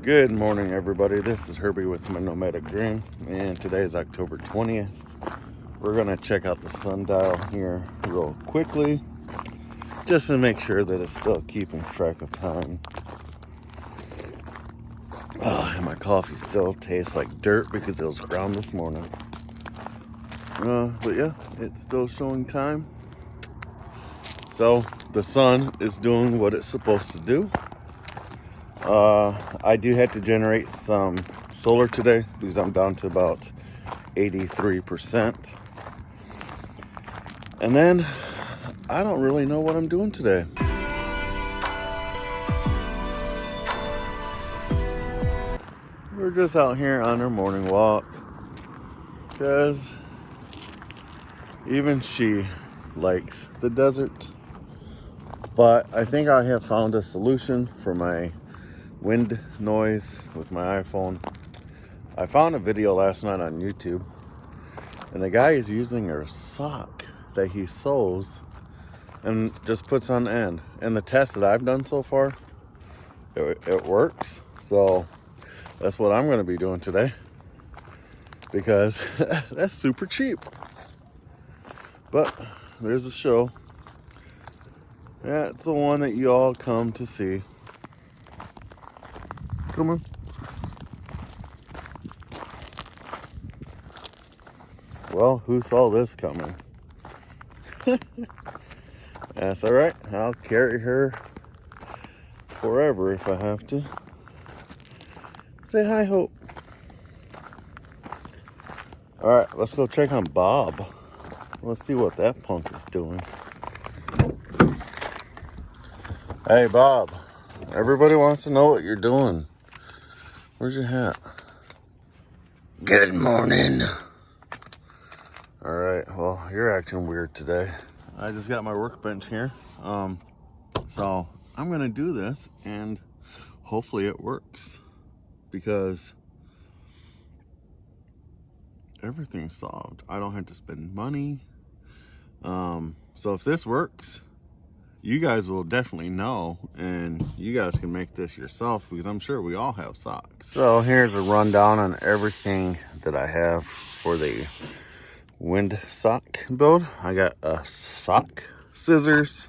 Good morning, everybody. This is Herbie with my Nomadic Dream, and today is October 20th. We're going to check out the sundial here real quickly, just to make sure that it's still keeping track of time. And my coffee still tastes like dirt because it was ground this morning. But yeah, it's still showing time. So the sun is doing what it's supposed to do. I do have to generate some solar today because I'm down to about 83%. And then I don't really know what I'm doing today. We're just out here on our morning walk because even she likes the desert. But I think I have found a solution for my wind noise with my iPhone. I found a video last night on YouTube, and the guy is using a sock that he sews and just puts on the end. And the test that I've done so far, it works. So that's what I'm going to be doing today, because that's super cheap. But there's a show. Yeah, it's the one that you all come to see. Come on. Well, who saw this coming? That's all right. I'll carry her forever if I have to. Say hi, Hope. All right, let's go check on Bob. Let's see what that punk is doing. Hey, Bob. Everybody wants to know what you're doing. Where's your hat? Good morning. All right, well, you're acting weird today. I just got my workbench here. So I'm gonna do this and hopefully it works, because everything's solved. I don't have to spend money. So if this works, you guys will definitely know, and you guys can make this yourself, because I'm sure we all have socks. So here's a rundown on everything that I have for the wind sock build. I got a sock, scissors,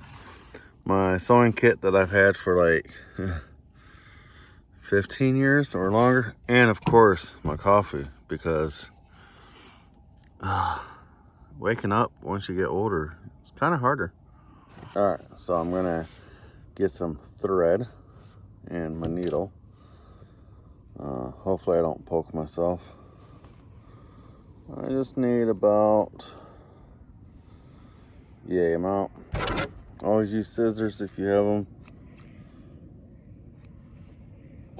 my sewing kit that I've had for like 15 years or longer, and of course my coffee, because waking up once you get older, it's kind of harder. All right, so I'm gonna get some thread and my needle. Hopefully I don't poke myself. I just need about yay amount. Always use scissors if you have them.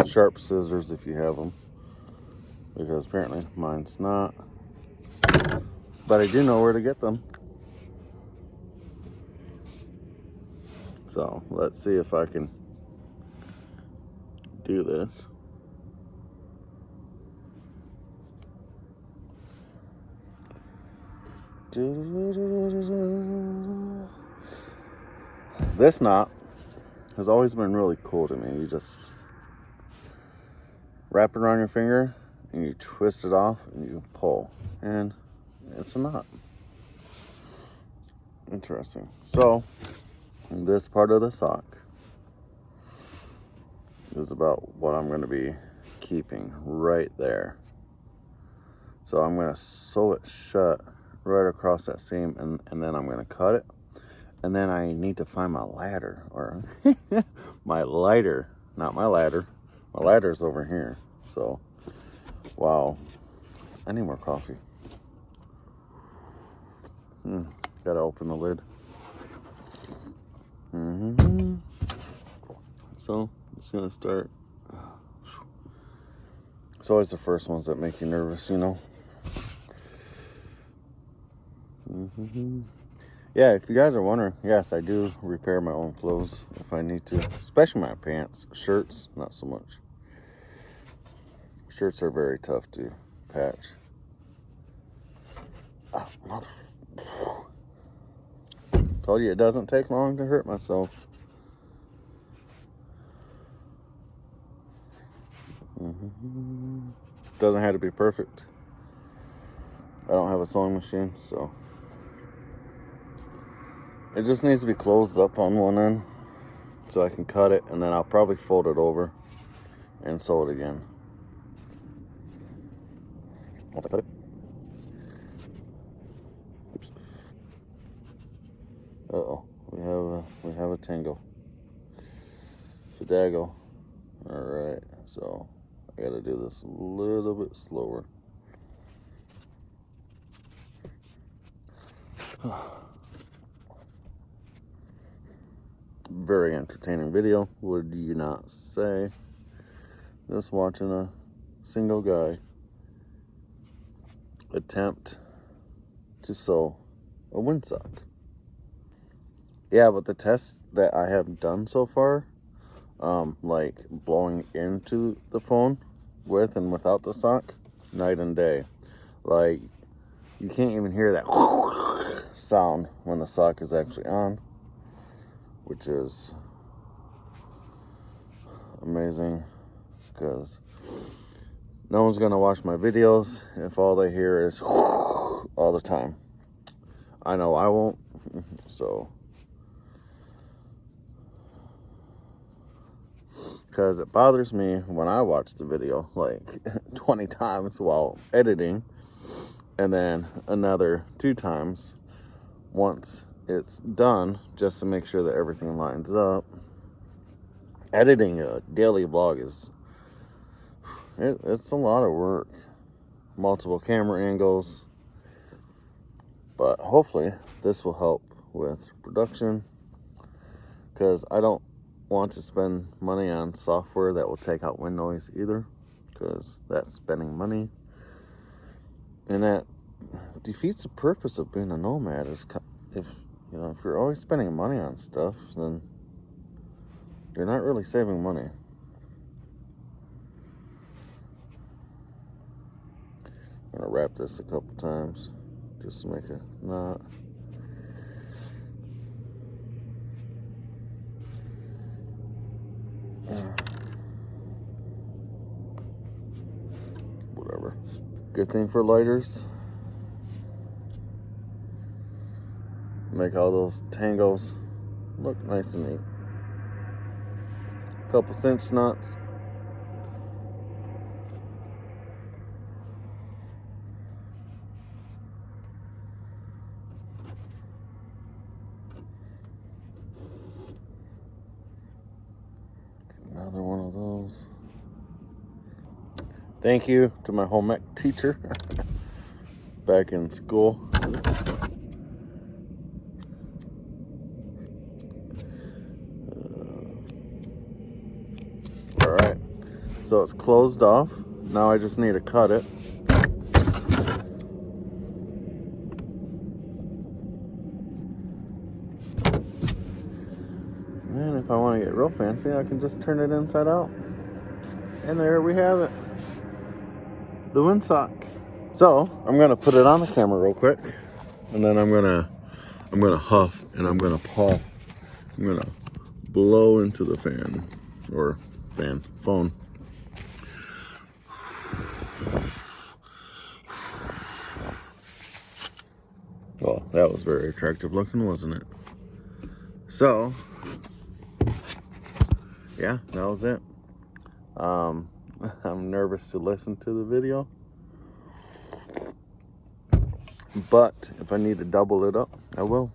Sharp scissors if you have them, because apparently mine's not. But I do know where to get them. So let's see if I can do this. This knot has always been really cool to me. You just wrap it around your finger and you twist it off and you pull, and it's a knot. Interesting. So this part of the sock is about what I'm going to be keeping right there. So I'm going to sew it shut right across that seam, and then I'm going to cut it. And then I need to find my ladder, or my lighter, not my ladder. My ladder's over here. So, wow, I need more coffee. Gotta open the lid. So, just gonna start. It's always the first ones that make you nervous, you know. Yeah, if you guys are wondering, yes, I do repair my own clothes if I need to, especially my pants. Shirts, not so much. Shirts are very tough to patch. Oh, mother. Told you it doesn't take long to hurt myself. Doesn't have to be perfect. I don't have a sewing machine, so it just needs to be closed up on one end so I can cut it, and then I'll probably fold it over and sew it again once I cut it. Oops. Uh-oh, we have a tangle. Fidago. Alright, so I gotta do this a little bit slower. Very entertaining video, would you not say? Just watching a single guy attempt to sew a windsock. Yeah, but the tests that I have done so far, like blowing into the phone with and without the sock, night and day. Like, you can't even hear that sound when the sock is actually on, which is amazing, because no one's gonna watch my videos if all they hear is all the time. I know I won't, so, because it bothers me when I watch the video like 20 times while editing, and then another 2 times once it's done, just to make sure that everything lines up. Editing a daily vlog is, it's a lot of work. Multiple camera angles. But hopefully this will help with production, because I don't want to spend money on software that will take out wind noise either, because that's spending money, and that defeats the purpose of being a nomad. Is if you're always spending money on stuff, then you're not really saving money. I'm gonna wrap this a couple times just to make a knot. Whatever. Good thing for lighters. Make all those tangles look nice and neat. Couple cinch knots. Another one of those. Thank you to my home ec teacher back in school. All right, so it's closed off. Now I just need to cut it. And if I want to get real fancy, I can just turn it inside out. And there we have it. The windsock. So I'm gonna put it on the camera real quick, and then I'm gonna huff and I'm gonna puff. I'm gonna blow into the fan, or phone. Well, that was very attractive looking, wasn't it? So yeah, that was it. I'm nervous to listen to the video, but if I need to double it up, I will.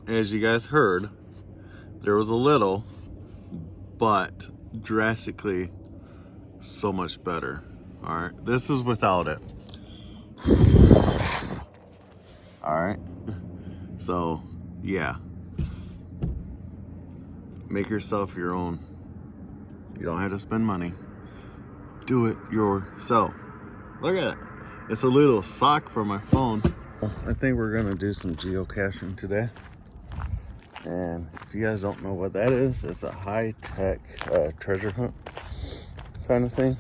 As you guys heard, there was a little, but drastically so much better. All right, this is without it. All right, so yeah, make yourself your own. You don't have to spend money. Do it yourself. Look at it. It's a little sock for my phone. I think we're gonna do some geocaching today. And if you guys don't know what that is, it's a high-tech treasure hunt kind of thing.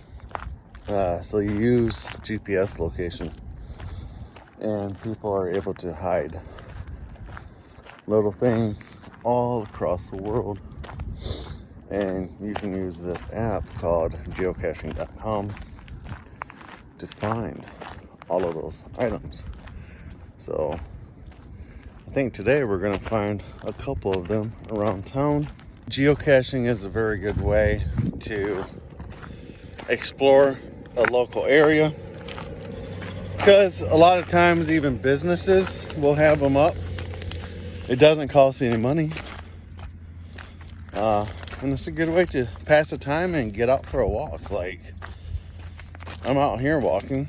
So you use GPS location, and people are able to hide little things all across the world. And you can use this app called geocaching.com to find all of those items. So I think today we're going to find a couple of them around town. Geocaching is a very good way to explore a local area, because a lot of times even businesses will have them up. It doesn't cost any money, and it's a good way to pass the time and get out for a walk. Like, I'm out here walking.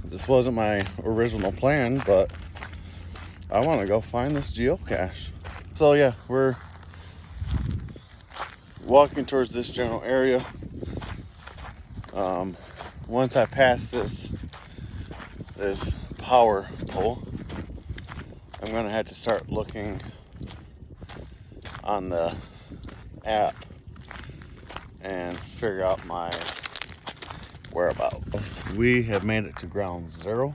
This wasn't my original plan, but I want to go find this geocache. So yeah, we're walking towards this general area. Once I pass this power pole, I'm gonna have to start looking on the app and figure out my whereabouts. We have made it to ground zero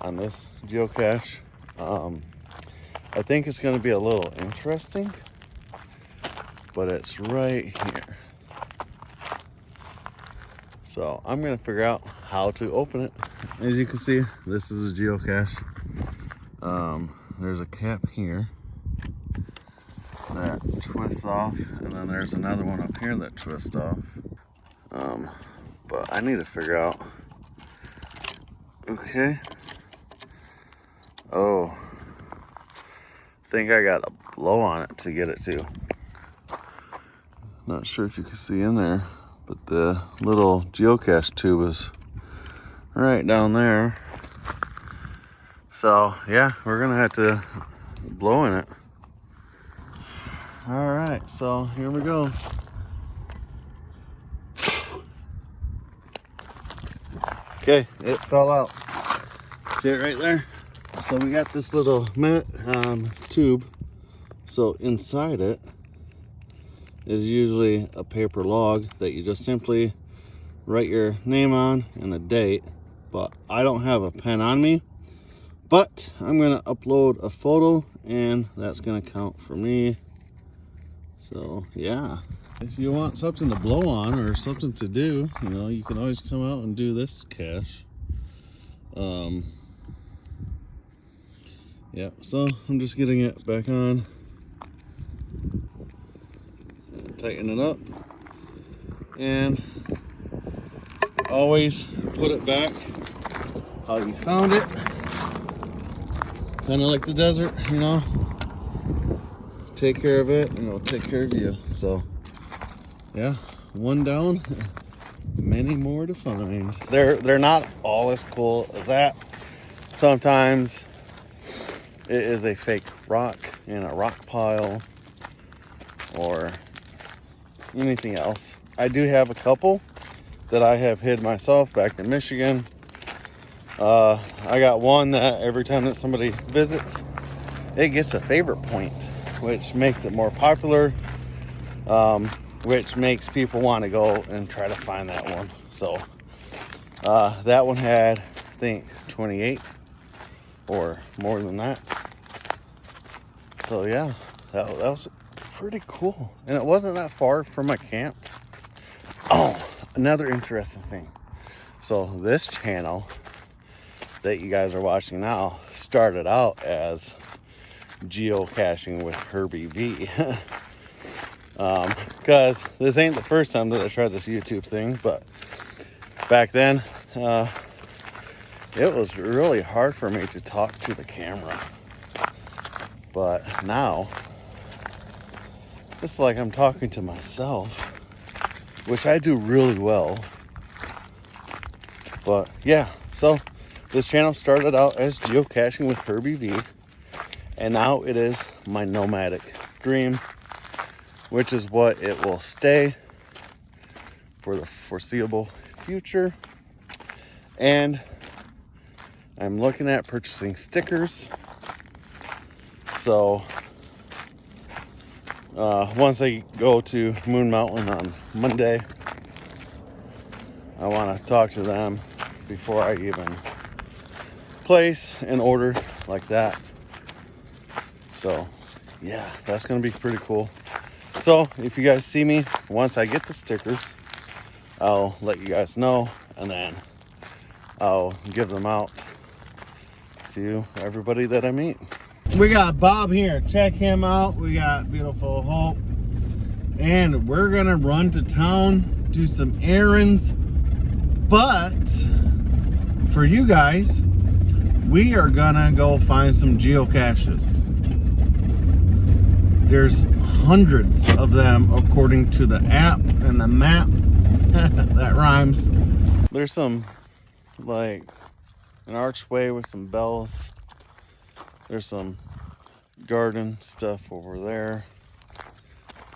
on this geocache. I think it's going to be a little interesting, but it's right here. So I'm going to figure out how to open it. As you can see, this is a geocache. There's a cap here that twists off, and then there's another one up here that twists off. But I need to figure out. Okay. Oh, I think I got a blow on it to get it to. Not sure if you can see in there, but the little geocache tube is right down there. So yeah, we're gonna have to blow in it. All right, so here we go. Okay, it fell out. See it right there? So we got this little tube. So inside it is usually a paper log that you just simply write your name on and the date. But I don't have a pen on me. But I'm gonna upload a photo and that's gonna count for me. So yeah. If you want something to blow on or something to do, you know, you can always come out and do this cache. Yeah, so I'm just getting it back on and tighten it up, and always put it back how you found it. Kind of like the desert, you know. Take care of it and it'll take care of you. So yeah, one down, many more to find. They're not all as cool as that. Sometimes it is a fake rock in a rock pile or anything else. I do have a couple that I have hid myself back in Michigan. I got one that every time that somebody visits, it gets a favorite point, which makes it more popular, which makes people want to go and try to find that one. So that one had, I think, 28 or more than that. So yeah, that was pretty cool, and it wasn't that far from my camp. Oh, another interesting thing. So this channel that you guys are watching now started out as Geocaching with Herbie V. Because this ain't the first time that I tried this YouTube thing, but back then it was really hard for me to talk to the camera. But now it's like I'm talking to myself, which I do really well. But yeah, so this channel started out as Geocaching with Herbie V, and now it is my nomadic dream, which is what it will stay for the foreseeable future. And I'm looking at purchasing stickers. So once I go to Moon Mountain on Monday, I want to talk to them before I even place an order like that. So yeah, that's gonna be pretty cool. So if you guys see me, once I get the stickers, I'll let you guys know, and then I'll give them out to everybody that I meet. We got Bob here. Check him out. We got beautiful Hope. And we're gonna run to town, do some errands. But for you guys, we are gonna go find some geocaches. There's hundreds of them according to the app and the map. That rhymes. There's some, like, an archway with some bells. There's some garden stuff over there.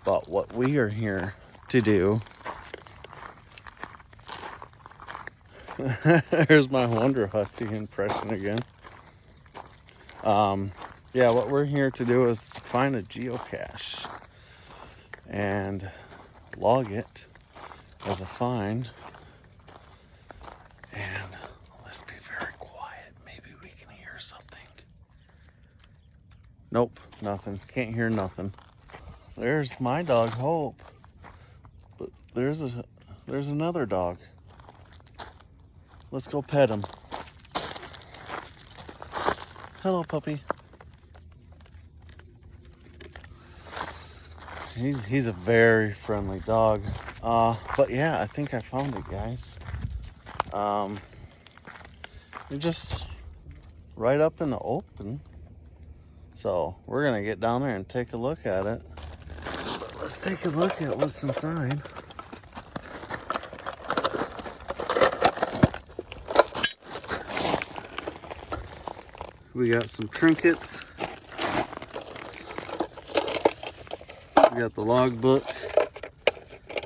But what we are here to do, there's my Wonder Hussy impression again. Yeah, what we're here to do is find a geocache and log it as a find. And let's be very quiet. Maybe we can hear something. Nope, nothing. Can't hear nothing. There's my dog Hope. But there's another dog. Let's go pet him. Hello, puppy. He's a very friendly dog. But yeah, I think I found it, guys. You're just right up in the open. So we're gonna get down there and take a look at it. But let's take a look at what's inside. We got some trinkets. We got the logbook,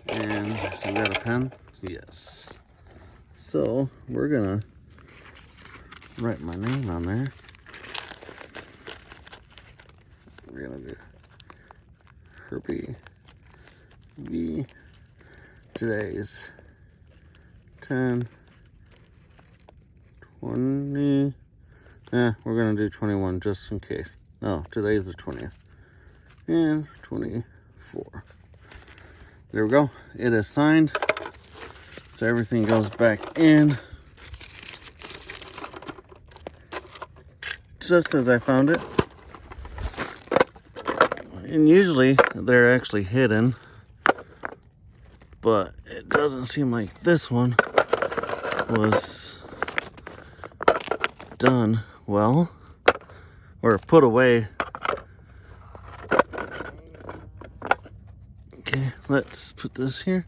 and we got a pen. Yes. So we're gonna write my name on there. We're gonna do Herbie V. Today's 10, 20. We're gonna do 21 just in case. No, today's the 20th. And 24. There we go. It is signed. So everything goes back in. Just as I found it. And usually they're actually hidden. But it doesn't seem like this one was done well. Or put away. Okay, let's put this here.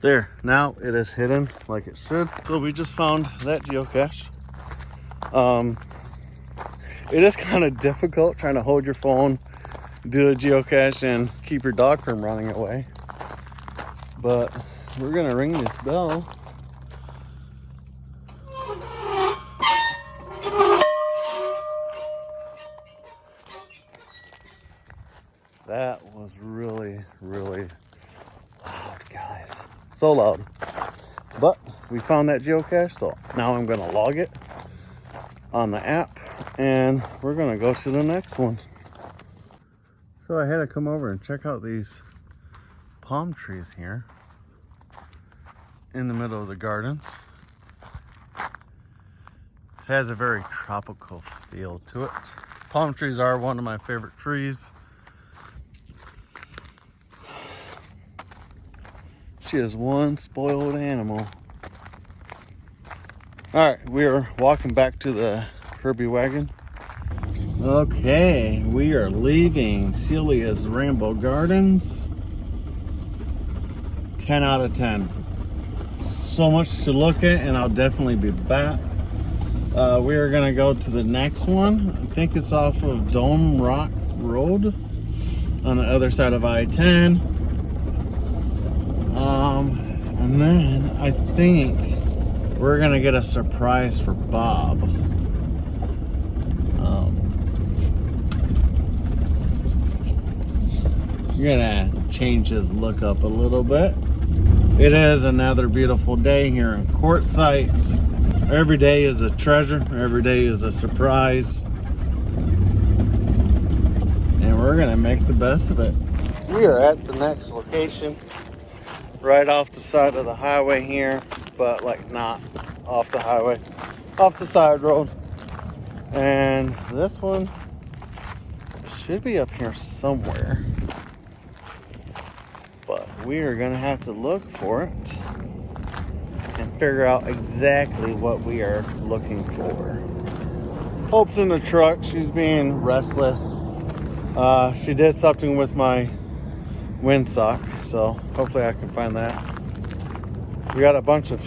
There, now it is hidden like it should. So we just found that geocache. It is kind of difficult trying to hold your phone, do a geocache, and keep your dog from running away. But we're gonna ring this bell. That was really, really loud, guys. So loud. But we found that geocache, so now I'm gonna log it on the app, and we're gonna go to the next one. So I had to come over and check out these palm trees here in the middle of the gardens. It has a very tropical feel to it. Palm trees are one of my favorite trees. She is one spoiled animal. All right, we are walking back to the Herbie wagon. Okay, we are leaving Celia's Rainbow Gardens. 10 out of 10. So much to look at, and I'll definitely be back. We are gonna go to the next one. I think it's off of Dome Rock Road on the other side of I-10. And then I think we're gonna get a surprise for Bob. I'm gonna change his look up a little bit. It is another beautiful day here in Quartzsite. Every day is a treasure. Every day is a surprise. And we're gonna make the best of it. We are at the next location, right off the side of the highway here, but like not off the highway, off the side road. And this one should be up here somewhere, but we are gonna have to look for it and figure out exactly what we are looking for. Hope's in the truck. She's being restless. She did something with my windsock, so hopefully I can find that. We got a bunch of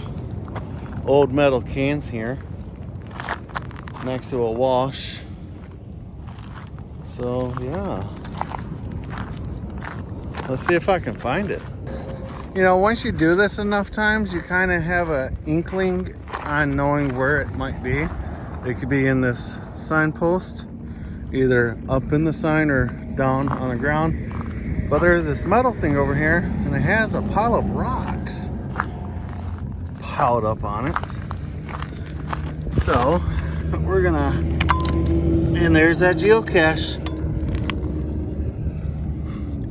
old metal cans here next to a wash. So yeah, let's see if I can find it. You know, once you do this enough times, you kind of have an inkling on knowing where it might be. It could be in this signpost, either up in the sign or down on the ground. But there's this metal thing over here, and it has a pile of rocks piled up on it. So we're gonna, and there's that geocache.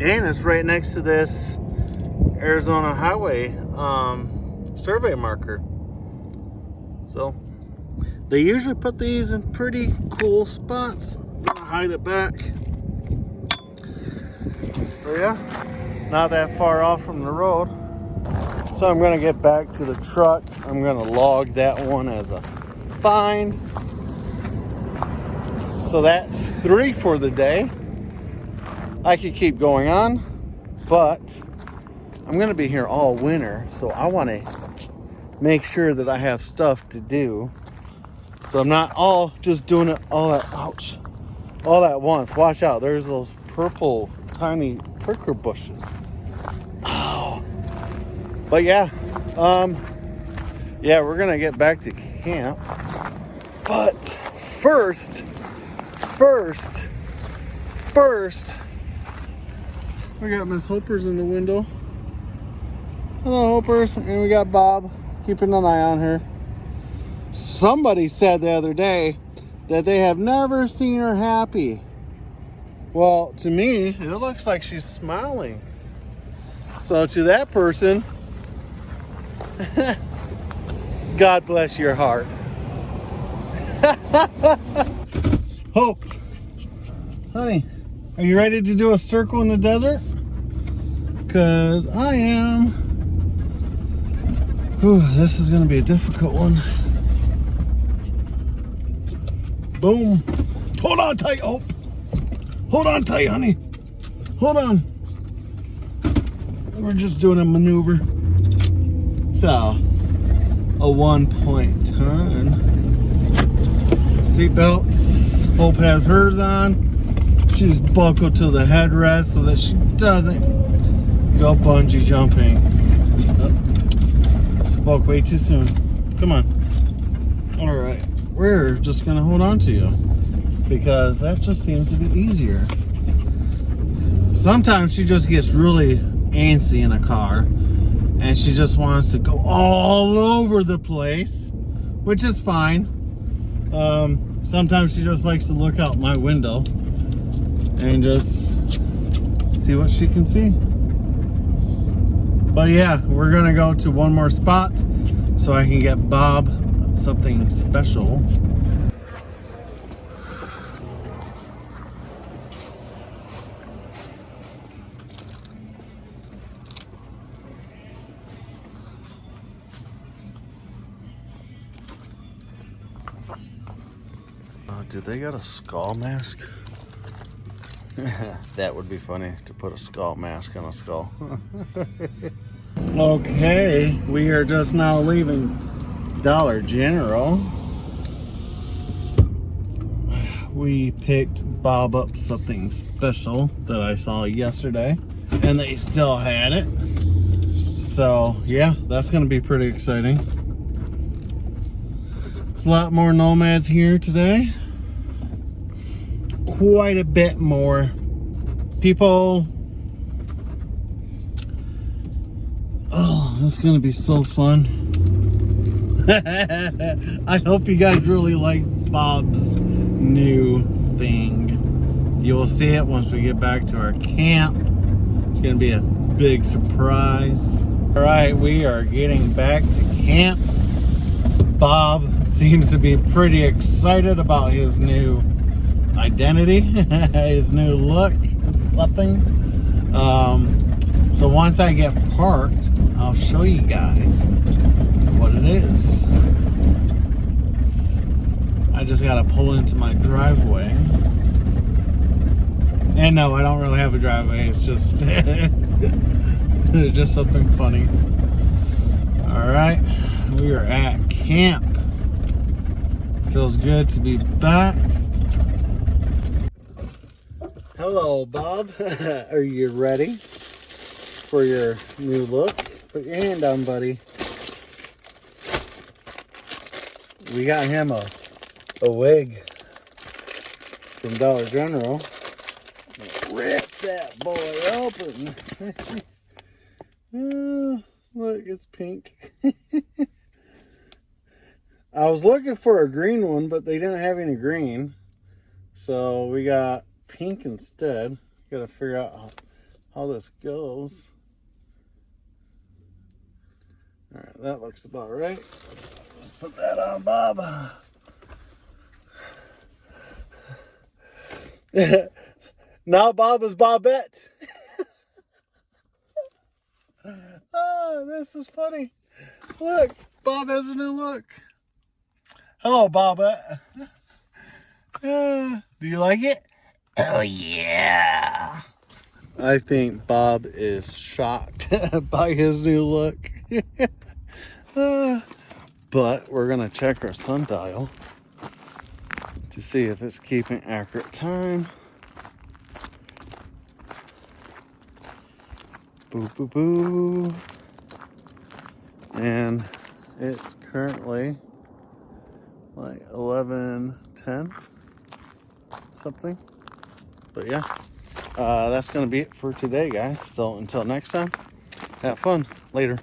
And it's right next to this Arizona highway survey marker. So they usually put these in pretty cool spots. I'm gonna hide it back. So yeah, not that far off from the road. So I'm gonna get back to the truck. I'm gonna log that one as a find. So that's 3 for the day. I could keep going on, but I'm gonna be here all winter, so I wanna make sure that I have stuff to do. So I'm not all just doing it all at, ouch, all at once. Watch out, there's those purple tiny prickle bushes. Oh. But yeah, yeah, we're gonna get back to camp. But first, we got Miss Hopers in the window. Hello, Hopers. And we got Bob keeping an eye on her. Somebody said the other day that they have never seen her happy. Well, to me, it looks like she's smiling. So to that person, God bless your heart. Hope, honey, are you ready to do a circle in the desert? Because I am. Whew, this is going to be a difficult one. Boom. Hold on tight, Hope. Hold on tight, honey. Hold on. We're just doing a maneuver. So, a 1-point turn. Seatbelts. Hope has hers on. She's buckled to the headrest so that she doesn't go bungee jumping. Oh, spoke way too soon. Come on. All right. We're just going to hold on to you because that just seems to be easier. Sometimes she just gets really antsy in a car and she just wants to go all over the place, which is fine. Sometimes she just likes to look out my window and just see what she can see. But yeah, we're gonna go to one more spot so I can get Bob something special. Do they got a skull mask? That would be funny to put a skull mask on a skull. Okay, we are just now leaving Dollar General. We picked Bob up something special that I saw yesterday, and they still had it. So yeah, that's gonna be pretty exciting. There's a lot more nomads here today. Quite a bit more people. Oh, this is gonna be so fun. I hope you guys really like Bob's new thing. You will see it once we get back to our camp. gonna be a big surprise. All right, we are getting back to camp. Bob seems to be pretty excited about his new identity, his new look, something. So once I get parked, I'll show you guys what it is. I just gotta pull into my driveway. And no, I don't really have a driveway, it's just just something funny. Alright, we are at camp. Feels good to be back. Hello, Bob. Are you ready for your new look? Put your hand down, buddy. We got him a wig from Dollar General. Rip that boy open. Look, it's pink. I was looking for a green one, but they didn't have any green. So we got pink instead. Gotta figure out how this goes. Alright, that looks about right. Put that on, Bob. Now Bob is Bobette. Oh, this is funny. Look, Bob has a new look. Hello, Bobette. Do you like it? Oh, yeah. I think Bob is shocked by his new look. But we're going to check our sundial to see if it's keeping accurate time. Boo, boo, boo. And it's currently like 11:10 something. But yeah, that's going to be it for today, guys. So until next time, have fun. Later.